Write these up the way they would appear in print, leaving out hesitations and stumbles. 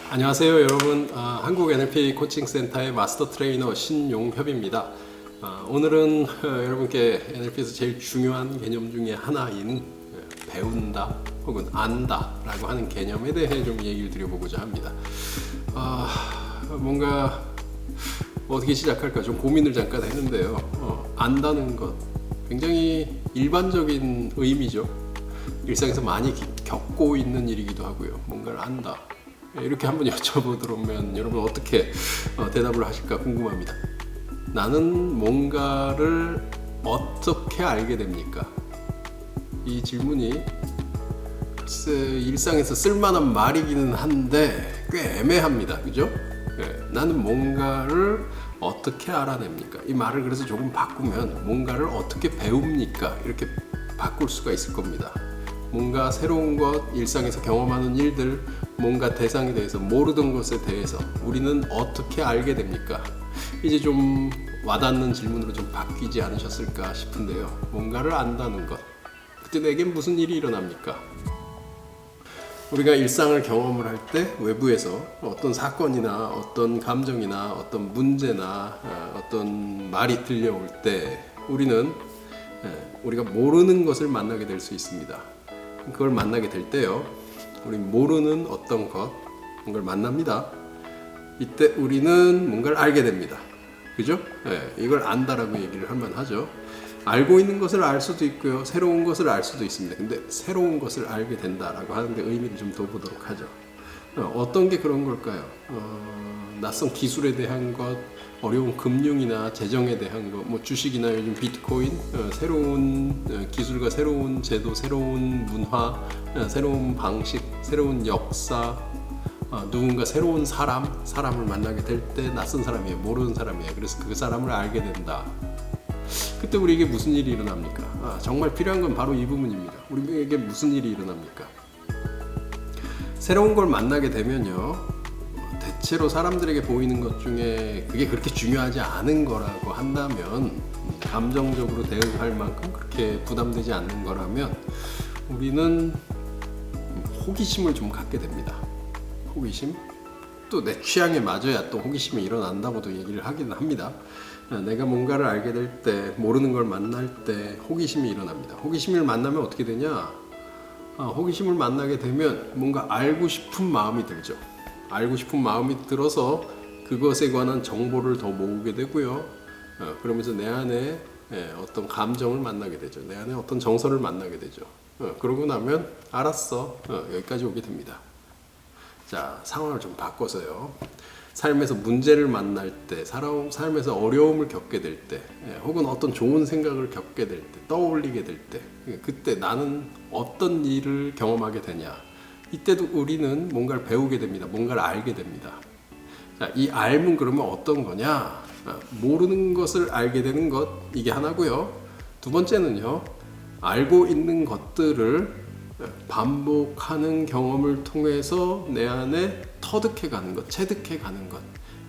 안녕하세요 여러분. 한국 NLP 코칭 센터의 마스터 트레이너 신용협입니다. 오늘은 여러분께 NLP에서 제일 중요한 개념 중에 하나인 배운다 혹은 안다 라고 하는 개념에 대해 좀 얘기를 드려보고자 합니다. 뭔가 어떻게 시작할까 좀 고민을 잠깐 했는데요. 안다는 것 굉장히 일반적인 의미죠. 일상에서 많이 겪고 있는 일이기도 하고요. 뭔가를 안다 이렇게 한번 여쭤보면 여러분 어떻게 대답을 하실까 궁금합니다. 나는 뭔가를 어떻게 알게 됩니까? 이 질문이 글쎄 일상에서 쓸만한 말이기는 한데 꽤 애매합니다. 그죠? 나는 뭔가를 어떻게 알아냅니까? 이 말을 그래서 조금 바꾸면 뭔가를 어떻게 배웁니까? 이렇게 바꿀 수가 있을 겁니다. 뭔가 새로운 것, 일상에서 경험하는 일들, 뭔가 대상에 대해서 모르던 것에 대해서 우리는 어떻게 알게 됩니까? 이제 좀 와닿는 질문으로 좀 바뀌지 않으셨을까 싶은데요. 뭔가를 안다는 것. 그때 내겐 무슨 일이 일어납니까? 우리가 일상을 경험을 할 때 외부에서 어떤 사건이나 어떤 감정이나 어떤 문제나 어떤 말이 들려올 때 우리는 우리가 모르는 것을 만나게 될 수 있습니다. 그걸 만나게 될 때요, 우리 모르는 어떤 것, 뭔가를 만납니다. 이때 우리는 뭔가를 알게 됩니다. 그죠? 이걸 안다라고 얘기를 할 만하죠. 알고 있는 것을 알 수도 있고요, 새로운 것을 알 수도 있습니다. 근데 새로운 것을 알게 된다라고 하는데 의미를 좀 더 보도록 하죠. 어떤 게 그런 걸까요? 낯선 기술에 대한 것, 어려운 금융이나 재정에 대한 것, 뭐 주식이나 요즘 비트코인, 새로운 기술과 새로운 제도, 새로운 문화, 새로운 방식, 새로운 역사, 누군가 새로운 사람을 만나게 될 때 낯선 사람이에요, 모르는 사람이에요. 그래서 그 사람을 알게 된다. 그때 우리에게 무슨 일이 일어납니까? 정말 필요한 건 바로 이 부분입니다. 우리에게 무슨 일이 일어납니까? 새로운 걸 만나게 되면요, 대체로 사람들에게 보이는 것 중에 그게 그렇게 중요하지 않은 거라고 한다면, 감정적으로 대응할 만큼 그렇게 부담되지 않는 거라면 우리는 호기심을 좀 갖게 됩니다. 호기심? 또 내 취향에 맞아야 또 호기심이 일어난다고도 얘기를 하긴 합니다. 내가 뭔가를 알게 될 때, 모르는 걸 만날 때 호기심이 일어납니다. 호기심을 만나면 어떻게 되냐? 호기심을 만나게 되면 뭔가 알고 싶은 마음이 들죠. 알고 싶은 마음이 들어서 그것에 관한 정보를 더 모으게 되고요. 그러면서 내 안에 어떤 감정을 만나게 되죠. 내 안에 어떤 정서를 만나게 되죠. 그러고 나면 알았어, 여기까지 오게 됩니다. 자, 상황을 좀 바꿔서요. 삶에서 문제를 만날 때, 삶에서 어려움을 겪게 될 때, 혹은 어떤 좋은 생각을 겪게 될 때, 떠올리게 될 때, 그때 나는 어떤 일을 경험하게 되냐? 이때도 우리는 뭔가를 배우게 됩니다. 뭔가를 알게 됩니다. 자, 이 알면 그러면 어떤 거냐? 모르는 것을 알게 되는 것, 이게 하나고요. 두 번째는요, 알고 있는 것들을 반복하는 경험을 통해서 내 안에 터득해 가는 것, 체득해 가는 것,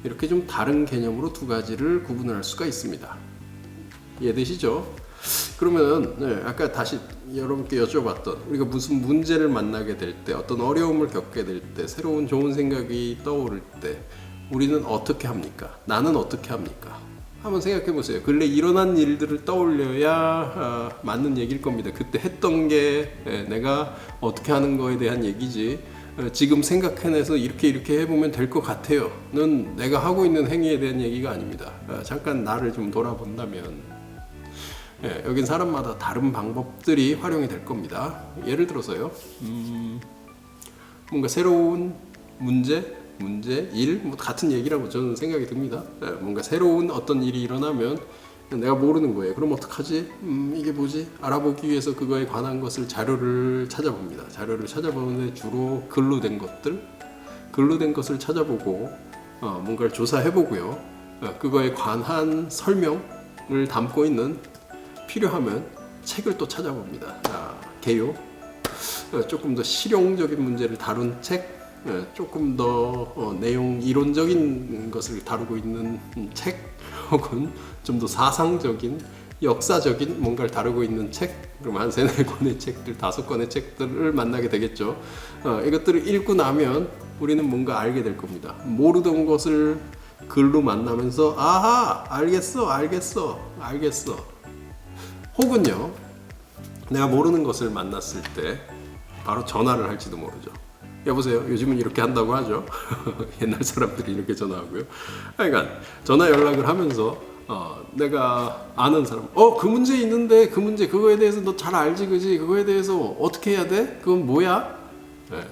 이렇게 좀 다른 개념으로 두 가지를 구분할 수가 있습니다. 이해되시죠? 그러면 아까 다시 여러분께 여쭤봤던, 우리가 무슨 문제를 만나게 될 때, 어떤 어려움을 겪게 될 때, 새로운 좋은 생각이 떠오를 때 우리는 어떻게 합니까? 나는 어떻게 합니까? 한번 생각해 보세요. 근래 일어난 일들을 떠올려야 맞는 얘기일 겁니다. 그때 했던 게 내가 어떻게 하는 거에 대한 얘기지, 지금 생각해내서 이렇게 해보면 될 것 같아요 는 내가 하고 있는 행위에 대한 얘기가 아닙니다. 잠깐 나를 좀 돌아본다면 여긴 사람마다 다른 방법들이 활용이 될 겁니다. 예를 들어서요, 뭔가 새로운 문제, 일, 뭐 같은 얘기라고 저는 생각이 듭니다. 뭔가 새로운 어떤 일이 일어나면 내가 모르는 거예요. 그럼 어떡하지? 이게 뭐지? 알아보기 위해서 그거에 관한 것을 자료를 찾아봅니다. 자료를 찾아보는데 주로 글로 된 것을 찾아보고 뭔가를 조사해보고요. 그거에 관한 설명을 담고 있는, 필요하면 책을 또 찾아봅니다. 개요. 조금 더 실용적인 문제를 다룬 책, 조금 더 내용 이론적인 것을 다루고 있는 책, 혹은 좀 더 사상적인 역사적인 뭔가를 다루고 있는 책, 그럼 한 3-4권의 책들, 5권의 책들을 만나게 되겠죠. 이것들을 읽고 나면 우리는 뭔가 알게 될 겁니다. 모르던 것을 글로 만나면서 아하, 알겠어. 혹은요, 내가 모르는 것을 만났을 때 바로 전화를 할지도 모르죠. 여보세요. 요즘은 이렇게 한다고 하죠. 옛날 사람들이 이렇게 전화하고요. 그러니까 전화 연락을 하면서 내가 아는 사람, 그 문제 있는데 그 문제 그거에 대해서 너 잘 알지, 그지? 그거에 대해서 어떻게 해야 돼? 그건 뭐야?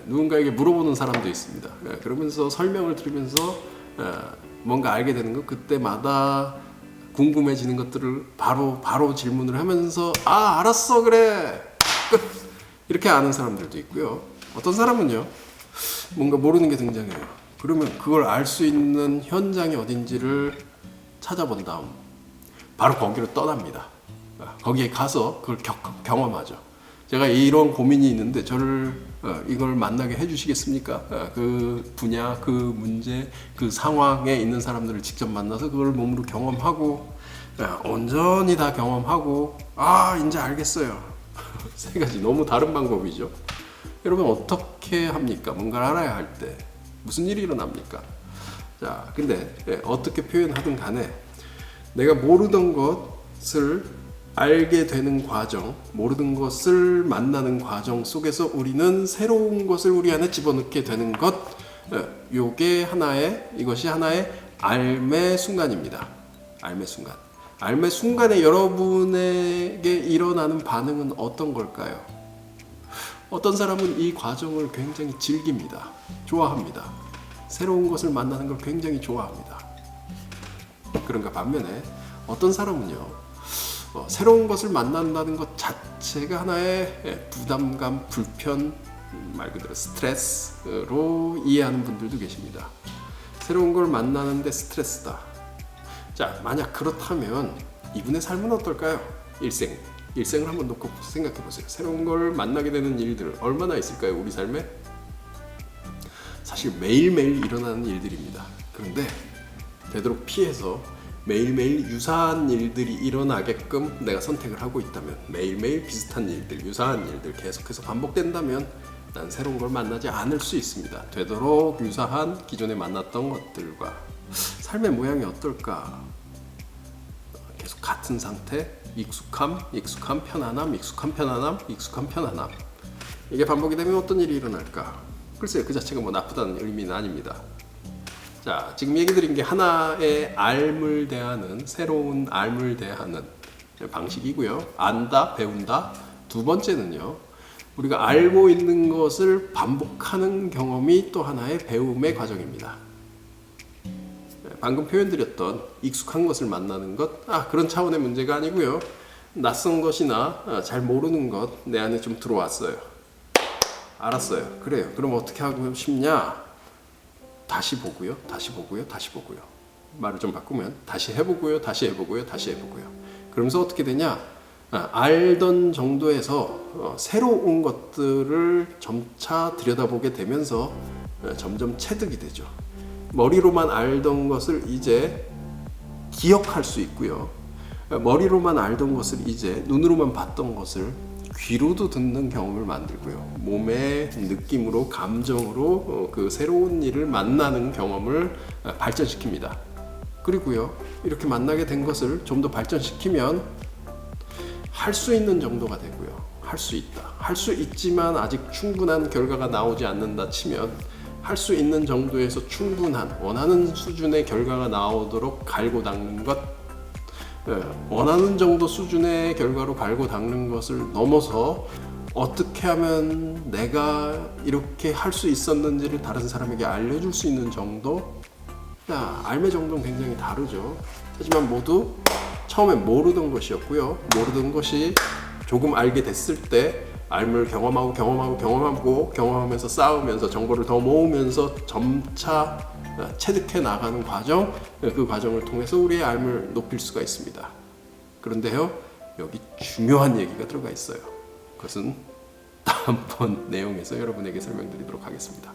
누군가에게 물어보는 사람도 있습니다. 그러면서 설명을 들으면서 뭔가 알게 되는 거, 그때마다 궁금해지는 것들을 바로 질문을 하면서 알았어, 그래, 끝. 이렇게 아는 사람들도 있고요. 어떤 사람은요, 뭔가 모르는 게 등장해요. 그러면 그걸 알 수 있는 현장이 어딘지를 찾아본 다음 바로 거기로 떠납니다. 거기에 가서 그걸 경험하죠. 제가 이런 고민이 있는데 저를 이걸 만나게 해주시겠습니까? 그 분야, 그 문제, 그 상황에 있는 사람들을 직접 만나서 그걸 몸으로 경험하고 온전히 다 경험하고 이제 알겠어요. 3가지 너무 다른 방법이죠. 여러분 어떻게 합니까? 뭔가를 알아야 할 때 무슨 일이 일어납니까? 자, 근데 어떻게 표현하든 간에 내가 모르던 것을 알게 되는 과정, 모르는 것을 만나는 과정 속에서 우리는 새로운 것을 우리 안에 집어넣게 되는 것, 이것이 하나의 알매 순간입니다. 알매 순간. 알매 순간에 여러분에게 일어나는 반응은 어떤 걸까요? 어떤 사람은 이 과정을 굉장히 즐깁니다. 좋아합니다. 새로운 것을 만나는 걸 굉장히 좋아합니다. 그런가 반면에 어떤 사람은요, 새로운 것을 만난다는 것 자체가 하나의 부담감, 불편, 말 그대로 스트레스로 이해하는 분들도 계십니다. 새로운 걸 만나는데 스트레스다. 자, 만약 그렇다면 이분의 삶은 어떨까요? 일생을 한번 놓고 생각해 보세요. 새로운 걸 만나게 되는 일들 얼마나 있을까요? 우리 삶에? 사실 매일매일 일어나는 일들입니다. 그런데 되도록 피해서 매일매일 유사한 일들이 일어나게끔 내가 선택을 하고 있다면, 매일매일 비슷한 일들, 유사한 일들 계속해서 반복된다면 난 새로운 걸 만나지 않을 수 있습니다. 되도록 유사한 기존에 만났던 것들과 삶의 모양이 어떨까? 계속 같은 상태, 익숙함, 편안함. 이게 반복이 되면 어떤 일이 일어날까? 글쎄요, 그 자체가 뭐 나쁘다는 의미는 아닙니다. 자, 지금 얘기 드린 게 하나의 알물 대하는, 새로운 알물 대하는 방식이고요. 안다, 배운다. 2번째는요, 우리가 알고 있는 것을 반복하는 경험이 또 하나의 배움의 과정입니다. 방금 표현드렸던 익숙한 것을 만나는 것, 그런 차원의 문제가 아니고요. 낯선 것이나 잘 모르는 것 내 안에 좀 들어왔어요. 알았어요. 그래요. 그럼 어떻게 하고 싶냐? 다시 보고요. 말을 좀 바꾸면 다시 해보고요. 그러면서 어떻게 되냐? 알던 정도에서 새로운 것들을 점차 들여다보게 되면서 점점 체득이 되죠. 머리로만 알던 것을 이제 기억할 수 있고요. 머리로만 알던 것을 이제 눈으로만 봤던 것을 귀로도 듣는 경험을 만들고요. 몸의 느낌으로, 감정으로 그 새로운 일을 만나는 경험을 발전시킵니다. 그리고요, 이렇게 만나게 된 것을 좀 더 발전시키면 할 수 있는 정도가 되고요. 할 수 있다. 할 수 있지만 아직 충분한 결과가 나오지 않는다 치면 할 수 있는 정도에서 충분한, 원하는 수준의 결과가 나오도록 갈고 닦는 것, 원하는 정도 수준의 결과로 갈고 닦는 것을 넘어서 어떻게 하면 내가 이렇게 할 수 있었는지를 다른 사람에게 알려줄 수 있는 정도? 알매 정도는 굉장히 다르죠. 하지만 모두 처음에 모르던 것이었고요. 모르던 것이 조금 알게 됐을 때 알물 경험하면서 쌓으면서 정보를 더 모으면서 점차 체득해 나가는 과정, 그 과정을 통해서 우리의 알물 높일 수가 있습니다. 그런데요, 여기 중요한 얘기가 들어가 있어요. 그것은 다음번 내용에서 여러분에게 설명드리도록 하겠습니다.